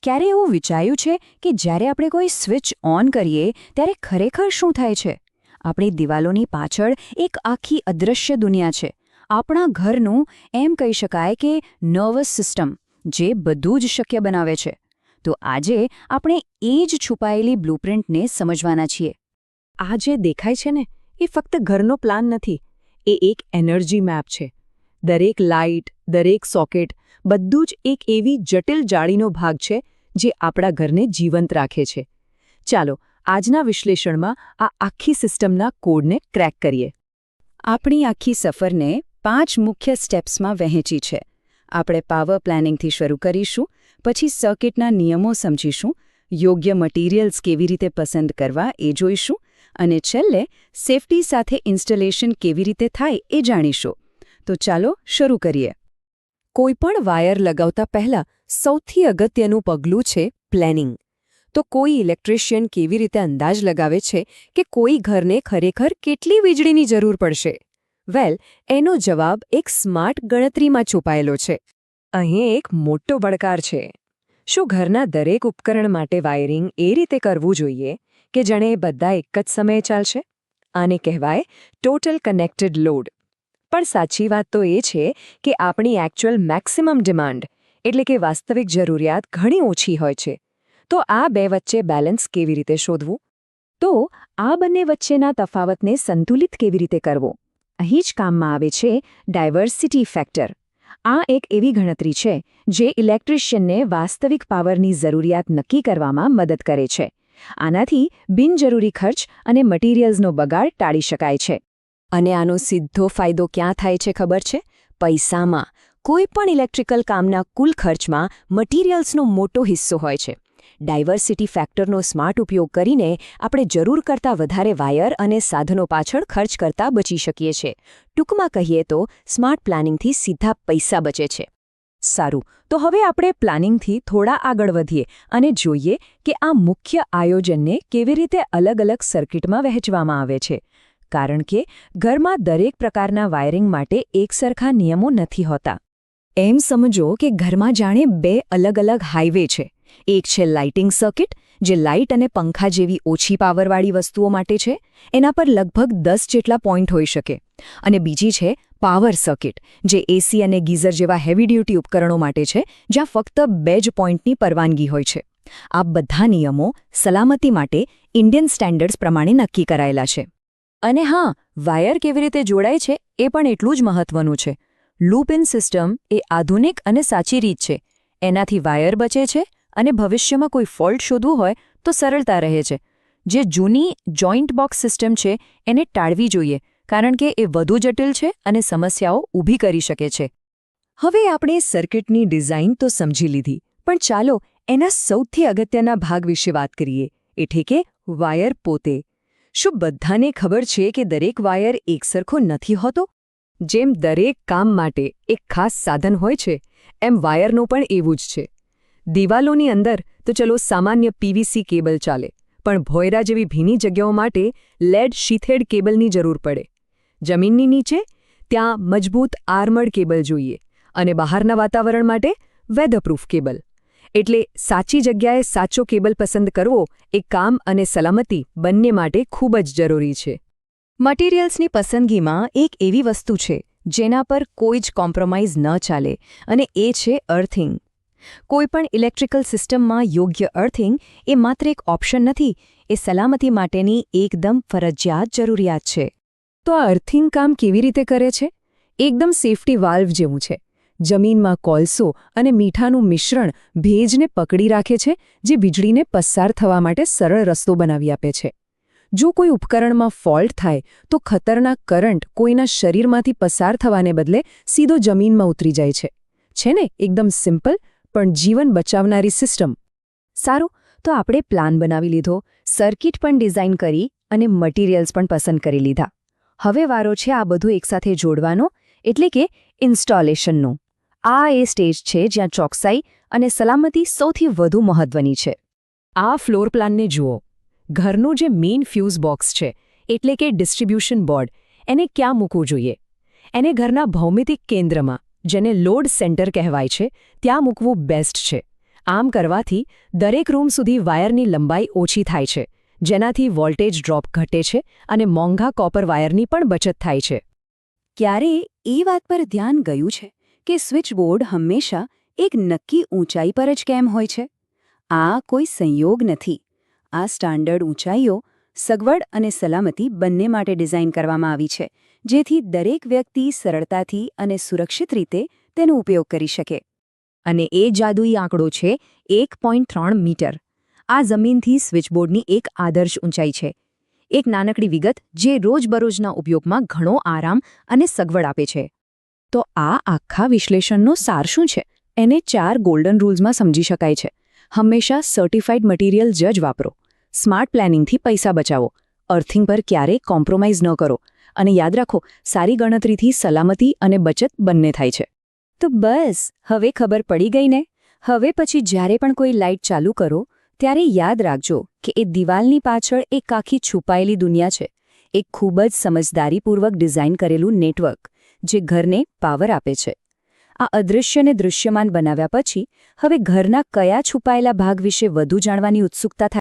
ક્યારે એવું વિચાર્યું છે કે જ્યારે આપણે કોઈ સ્વિચ ઓન કરીએ ત્યારે ખરેખર શું થાય છે? આપણી દિવાલોની પાછળ એક આખી અદૃશ્ય દુનિયા છે. આપણા ઘરનું એમ કહી શકાય કે નર્વસ સિસ્ટમ, જે બધું જ શક્ય બનાવે છે. તો આજે આપણે એ જ છુપાયેલી બ્લુપ્રિન્ટને સમજવાના છીએ. આ જે દેખાય છે ને, એ ફક્ત ઘરનો પ્લાન નથી, એ એક એનર્જી મેપ છે. દરેક લાઇટ, દરેક સોકેટ, બધું જ એક એવી જટિલ જાળીનો ભાગ છે જે આપણા ઘરને જીવંત રાખે છે. ચાલો આજના વિશ્લેષણમાં આ આખી સિસ્ટમના કોડને ક્રેક કરીએ. આપણી આખી સફરને 5 મુખ્ય સ્ટેપ્સમાં વહેંચી છે. આપણે પાવર પ્લાનિંગથી શરૂ કરીશું, પછી સર્કિટના નિયમો સમજીશું, યોગ્ય મટીરિયલ્સ કેવી રીતે પસંદ કરવા એ જોઈશું, અને છેલ્લે સેફટી સાથે ઇન્સ્ટોલેશન કેવી રીતે થાય એ જાણીશું. તો ચાલો શરૂ કરીએ. કોઈપણ વાયર લગાવતા પહેલા સૌથી અગત્યનું પગલું છે પ્લાનિંગ. તો કોઈ ઇલેક્ટ્રિશિયન કેવી રીતે અંદાજ લગાવે છે કે કોઈ ઘરને ખરેખર કેટલી વીજળીની જરૂર પડશે? વેલ, એનો જવાબ એક સ્માર્ટ ગણતરીમાં છુપાયેલો છે. અહીં એક મોટો પડકાર છે. શું ઘરના દરેક ઉપકરણ માટે વાયરિંગ એ રીતે કરવું જોઈએ કે જાણે એ બધા એક જ સમયે ચાલશે? આને કહેવાય ટોટલ કનેક્ટેડ લોડ. પણ સાચી વાત તો એ છે કે આપણી એકચ્યુઅલ મેક્સિમમ ડિમાન્ડ, એટલે કે વાસ્તવિક જરૂરિયાત ઘણી ઓછી હોય છે. તો આ બે વચ્ચે બેલેન્સ કેવી રીતે શોધવું? તો આ બંને વચ્ચેના તફાવતને સંતુલિત કેવી રીતે કરવો? અહીં જ કામમાં આવે છે ડાયવર્સિટી ફેક્ટર. આ એક એવી ગણતરી છે જે ઇલેક્ટ્રિશિયનને વાસ્તવિક પાવરની જરૂરિયાત નક્કી કરવામાં મદદ કરે છે. આનાથી બિનજરૂરી ખર્ચ અને મટીરિયલ્સનો બગાડ ટાળી શકાય છે. અને આનો સીધો ફાયદો ક્યાં થાય છે ખબર છે? પૈસામાં. કોઈ પણ ઇલેક્ટ્રિકલ કામના કુલ ખર્ચમાં મટીરિયલ્સનો મોટો હિસ્સો હોય છે. ડાયવર્સિટી ફેક્ટરનો સ્માર્ટ ઉપયોગ કરીને આપણે જરૂર કરતાં વધારે વાયર અને સાધનો પાછળ ખર્ચ કરતાં બચી શકીએ છીએ. ટૂંકમાં કહીએ તો સ્માર્ટ પ્લાનિંગથી સીધા પૈસા બચે છે. સારું, તો હવે આપણે પ્લાનિંગથી થોડા આગળ વધીએ અને જોઈએ કે આ મુખ્ય આયોજનને કેવી રીતે અલગ-અલગ સર્કિટમાં વહેંચવામાં આવે છે. કારણ કે ઘરમાં દરેક પ્રકારના વાયરિંગ માટે એકસરખા નિયમો નથી હોતા. એમ સમજો કે ઘરમાં જાણે 2 અલગ-અલગ હાઇવે છે. એક છે લાઇટિંગ સર્કિટ, જે લાઇટ અને પંખા જેવી ઓછી પાવરવાળી વસ્તુઓ માટે છે. એના પર લગભગ 10 જેટલા પોઈન્ટ હોઈ શકે. અને બીજી છે પાવર સર્કિટ, જે એસી અને ગીઝર જેવા હેવી ડ્યુટી ઉપકરણો માટે છે, જ્યાં ફક્ત 2 જ પોઈન્ટની પરવાનગી હોય છે. આ બધા નિયમો સલામતી માટે ઇન્ડિયન સ્ટેન્ડર્ડ્સ પ્રમાણે નક્કી કરાયેલા છે. અને હા, વાયર કેવી રીતે જોડાય છે એ પણ એટલું જ મહત્વનું છે. લૂપ-ઇન સિસ્ટમ એ આધુનિક અને સાચી રીત છે. એનાથી વાયર બચે છે અને ભવિષ્યમાં કોઈ ફોલ્ટ શોધવું હોય તો સરળતા રહે છે. જે જૂની જોઈન્ટ બોક્સ સિસ્ટમ છે એને ટાળવી જોઈએ, કારણ કે એ વધુ જટિલ છે અને સમસ્યાઓ ઊભી કરી શકે છે. હવે આપણે સર્કિટની ડિઝાઇન તો સમજી લીધી, પણ ચાલો એના સૌથી અગત્યના ભાગ વિશે વાત કરીએ, એટલે કે વાયર પોતે. શું બધાને ખબર છે કે દરેક વાયર એકસરખો નથી હોતો? જેમ દરેક કામ માટે એક ખાસ સાધન હોય છે, એમ વાયરનું પણ એવું જ છે. દિવાલોની અંદર તો ચલો સામાન્ય પીવીસી કેબલ ચાલે, પણ ભોયરા જેવી ભીની જગ્યાઓ માટે લેડ શીથેડ કેબલની જરૂર પડે. જમીનની નીચે ત્યાં મજબૂત આર્મર્ડ કેબલ જોઈએ, અને બહારના વાતાવરણ માટે વેધરપ્રૂફ કેબલ. એટલે સાચી જગ્યાએ સાચો કેબલ પસંદ કરવો એ કામ અને સલામતી બંને માટે ખૂબ જ જરૂરી છે. મટીરિયલ્સની પસંદગીમાં એક એવી વસ્તુ છે જેના પર કોઈ જ કોમ્પ્રોમાઇઝ ન ચાલે, અને એ છે અર્થિંગ. કોઈપણ ઇલેક્ટ્રિકલ સિસ્ટમમાં યોગ્ય અર્થિંગ એ માત્ર એક ઓપ્શન નથી, એ સલામતી માટેની એકદમ ફરજિયાત જરૂરિયાત છે. તો આ અર્થિંગ કામ કેવી રીતે કરે છે? એકદમ સેફટી વાલ્વ જેવું છે. જમીનમાં કોલસો અને મીઠાનું મિશ્રણ ભેજને પકડી રાખે છે, જે વીજળીને પસાર થવા માટે સરળ રસ્તો બનાવી આપે છે. જો કોઈ ઉપકરણમાં ફોલ્ટ થાય તો ખતરનાક કરંટ કોઈના શરીરમાંથી પસાર થવાને બદલે સીધો જમીનમાં ઉતરી જાય છે. છે ને એકદમ સિમ્પલ પણ જીવન બચાવનારી સિસ્ટમ. સારું, તો આપણે પ્લાન બનાવી લીધો, સર્કિટ પણ ડિઝાઇન કરી અને મટીરિયલ્સ પણ પસંદ કરી લીધા. હવે વારો છે આ બધું એકસાથે જોડવાનો, એટલે કે ઇન્સ્ટોલેશનનો. આ એ સ્ટેજ છે જ્યાં ચોકસાઈ અને સલામતી સૌથી વધુ મહત્વની છે. આ ફ્લોર પ્લાનને જુઓ. ઘરનું જે મેઇન ફ્યુઝ બોક્સ છે, એટલે કે ડિસ્ટ્રિબ્યુશન બોર્ડ, એને ક્યાં મૂકવું જોઈએ? એને ઘરના ભૌમિતિક કેન્દ્રમાં, જેને લોડ સેન્ટર કહેવાય છે, ત્યાં મૂકવું બેસ્ટ છે. આમ કરવાથી દરેક રૂમ સુધી વાયરની લંબાઈ ઓછી થાય છે, જેનાથી વોલ્ટેજ ડ્રોપ ઘટે છે અને મોંઘા કોપર વાયરની પણ બચત થાય છે. ક્યારે એ વાત પર ધ્યાન ગયું છે કે સ્વિચબોર્ડ હંમેશા એક નક્કી ઊંચાઈ પર જ કેમ હોય છે? આ કોઈ સંયોગ નથી. આ સ્ટાન્ડર્ડ ઊંચાઈઓ સગવડ અને સલામતી બંને માટે ડિઝાઇન કરવામાં આવી છે, જેથી દરેક વ્યક્તિ સરળતાથી અને સુરક્ષિત રીતે તેનો ઉપયોગ કરી શકે. અને એ જાદુઈ આંકડો છે 1.3 મીટર. આ જમીનથી સ્વિચબોર્ડની એક આદર્શ ઊંચાઈ છે. એક નાનકડી વિગત જે રોજબરોજના ઉપયોગમાં ઘણો આરામ અને સગવડ આપે છે. તો આ આખા વિશ્લેષણનો સાર શું છે? એને 4 ગોલ્ડન રૂલ્સમાં સમજી શકાય છે. હંમેશા સર્ટિફાઇડ મટીરિયલ જ વાપરો. સ્માર્ટ પ્લાનિંગથી પૈસા બચાવો. અર્થિંગ પર ક્યારેય કોમ્પ્રોમાઇઝ ન કરો. અને યાદ રાખો, સારી ગણતરીથી સલામતી અને બચત બંને થાય છે. તો બસ, હવે ખબર પડી ગઈ ને? હવે પછી જ્યારે પણ કોઈ લાઇટ ચાલુ કરો, ત્યારે યાદ રાખજો કે એ દિવાલની પાછળ એક આખી છુપાયેલી દુનિયા છે. એક ખૂબ જ સમજદારીપૂર્વક ડિઝાઇન કરેલું નેટવર્ક, જે ઘરને પાવર આપે છે. આ અદૃશ્યને દૃશ્યમાન બનાવ્યા પછી હવે ઘરના કયા છુપાયેલા ભાગ વિશે વધુ જાણવાની ઉત્સુકતા થાય